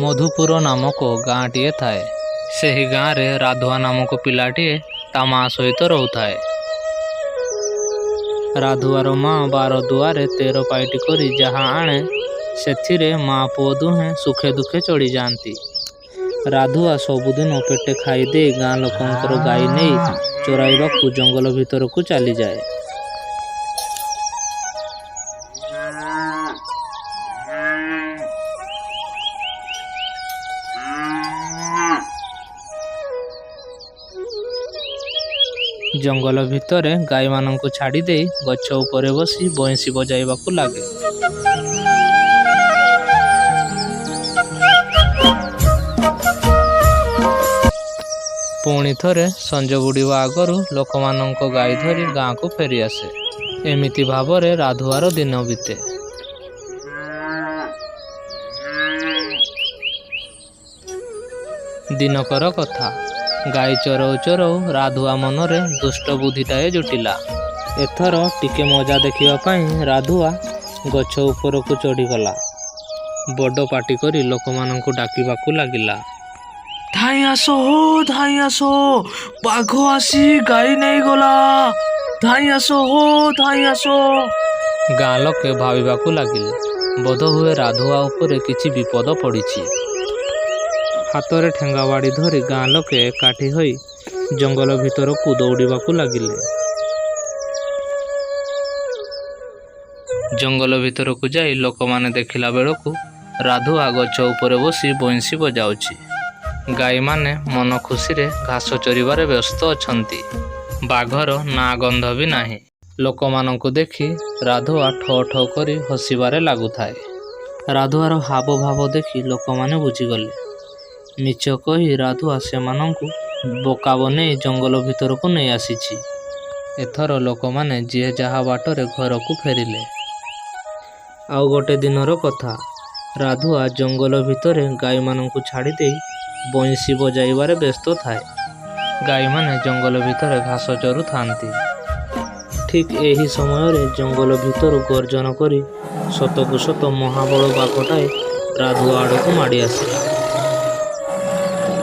ମଧୁପୁର ନାମକ ଗାଁଟିଏ ଥାଏ। ସେହି ଗାଁରେ ରାଧୁଆ ନାମକ ପିଲାଟିଏ ତା ମା ସହିତ ରହୁଥାଏ। ରାଧୁଆର ମା 12 ଦୁଆରେ 13 ପାଇଟି କରି ଯାହା ଆଣେ ସେଥିରେ ମା ପୁଅ ଦୁହେଁ ସୁଖେ ଦୁଃଖେ ଚଳିଯାଆନ୍ତି। ରାଧୁଆ ସବୁଦିନ ପେଟେ ଖାଇଦେଇ ଗାଁ ଲୋକଙ୍କର ଗାଈ ନେଇ ଚରାଇବାକୁ ଜଙ୍ଗଲ ଭିତରକୁ ଚାଲିଯାଏ। ଜଙ୍ଗଲ ଭିତରେ ଗାଈମାନଙ୍କୁ ଛାଡ଼ି ଦେଇ ଗଛ ଉପରେ ବସି ବଇଁଶୀ ବଜାଇବାକୁ ଲାଗେ। ପୁଣି ଥରେ ସଞ୍ଜ ବୁଡ଼ିବା ଆଗରୁ ଲୋକମାନଙ୍କ ଗାଈ ଧରି ଗାଁକୁ ଫେରିଆସେ। ଏମିତି ଭାବରେ ରାଧୁଆର ଦିନ ବିତେ। ଦିନକର କଥା। ଗାଈ ଚରଉ ଚରଉ ରାଧୁଆ ମନରେ ଦୁଷ୍ଟ ବୁଦ୍ଧିଟାଏ ଜୁଟିଲା। ଏଥର ଟିକେ ମଜା ଦେଖିବା ପାଇଁ ରାଧୁଆ ଗଛ ଉପରକୁ ଚଢ଼ିଗଲା। ବଡ଼ ପାଟି କରି ଲୋକମାନଙ୍କୁ ଡାକିବାକୁ ଲାଗିଲା। ଧାଇଁ ଆସ ହୋ, ଧାଇଁ ଆସ, ବାଘ ଆସି ଗାଈ ନେଇଗଲା। ଧାଇଁ ଆସ ହୋ, ଧାଇଁ ଆସ। ଗାଁ ଲୋକେ ଭାବିବାକୁ ଲାଗିଲେ, ବୋଧହୁଏ ରାଧୁଆ ଉପରେ କିଛି ବିପଦ ପଡ଼ିଛି। ହାତରେ ଠେଙ୍ଗା ବାଡ଼ି ଧରି ଗାଁ ଲୋକେ ଏକାଠି ହୋଇ ଜଙ୍ଗଲ ଭିତରକୁ ଦୌଡ଼ିବାକୁ ଲାଗିଲେ। ଜଙ୍ଗଲ ଭିତରକୁ ଯାଇ ଲୋକମାନେ ଦେଖିଲା ବେଳକୁ ରାଧୁଆ ଗଛ ଉପରେ ବସି ବଇଁଶୀ ବଜାଉଛି। ଗାଈମାନେ ମନ ଖୁସିରେ ଘାସ ଚରିବାରେ ବ୍ୟସ୍ତ ଅଛନ୍ତି। ବାଘର ନାଁ ଗନ୍ଧ ବି ନାହିଁ। ଲୋକମାନଙ୍କୁ ଦେଖି ରାଧୁଆ ଠୋ ଠୋ କରି ହସିବାରେ ଲାଗୁଥାଏ। ରାଧୁଆର ହାବଭାବ ଦେଖି ଲୋକମାନେ ବୁଝିଗଲେ। ମିଛ କହି ରାଧୁଆ ସେମାନଙ୍କୁ ବୋକା ବନେଇ ଜଙ୍ଗଲ ଭିତରକୁ ନେଇ ଆସିଛି। ଏଥର ଲୋକମାନେ ଯିଏ ଯାହା ବାଟରେ ଘରକୁ ଫେରିଲେ। ଆଉ ଗୋଟେ ଦିନର କଥା। ରାଧୁଆ ଜଙ୍ଗଲ ଭିତରେ ଗାଈମାନଙ୍କୁ ଛାଡ଼ି ଦେଇ ବଇଁଶୀ ବଜାଇବାରେ ବ୍ୟସ୍ତ ଥାଏ। ଗାଈମାନେ ଜଙ୍ଗଲ ଭିତରେ ଘାସ ଚରୁଥାନ୍ତି। ଠିକ୍ ଏହି ସମୟରେ ଜଙ୍ଗଲ ଭିତରୁ ଗର୍ଜନ କରି ସତକୁ ସତ ମହାବଳ ବାଘଟାଏ ରାଧୁଆ ଆଡ଼କୁ ମାଡ଼ି ଆସିଲା।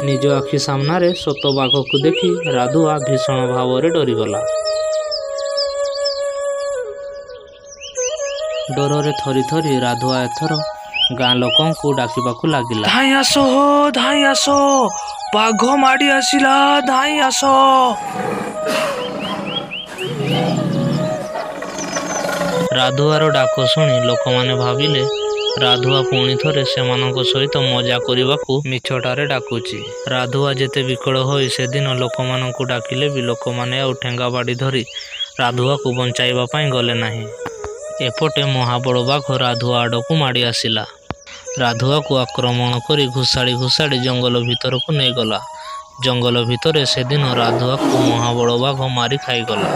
ନିଜ ଆଖି ସାମ୍ନାରେ ସତ ବାଘକୁ ଦେଖି ରାଧୁଆ ଭୀଷଣ ଭାବରେ ଡରିଗଲା। ଡରରେ ଥରି ଥରି ରାଧୁଆ ଏଥର ଗାଁ ଲୋକଙ୍କୁ ଡାକିବାକୁ ଲାଗିଲା। ଧାଇଁ ଆସ ହୋ, ଧାଇଁ ଆସ, ବାଘ ମାଡ଼ି ଆସିଲା। ଧାଇଁ ଆସ। ରାଧୁଆର ଡାକ ଶୁଣି ଲୋକମାନେ ଭାବିଲେ ରାଧୁଆ ପୁଣି ଥରେ ସେମାନଙ୍କ ସହିତ ମଜା କରିବାକୁ ମିଛଟାରେ ଡାକୁଛି। ରାଧୁଆ ଯେତେ ବିକଳ ହୋଇ ସେଦିନ ଲୋକମାନଙ୍କୁ ଡାକିଲେ ବି ଲୋକମାନେ ଆଉ ଠେଙ୍ଗା ବାଡ଼ି ଧରି ରାଧୁଆକୁ ବଞ୍ଚାଇବା ପାଇଁ ଗଲେ ନାହିଁ। ଏପଟେ ମହାବଳ ବାଘ ରାଧୁଆ ଆଡ଼କୁ ମାଡ଼ି ଆସିଲା। ରାଧୁଆକୁ ଆକ୍ରମଣ କରି ଘୁଷାଡ଼ି ଘୁଷାଡ଼ି ଜଙ୍ଗଲ ଭିତରକୁ ନେଇଗଲା। ଜଙ୍ଗଲ ଭିତରେ ସେଦିନ ରାଧୁଆକୁ ମହାବଳ ବାଘ ମାରି ଖାଇଗଲା।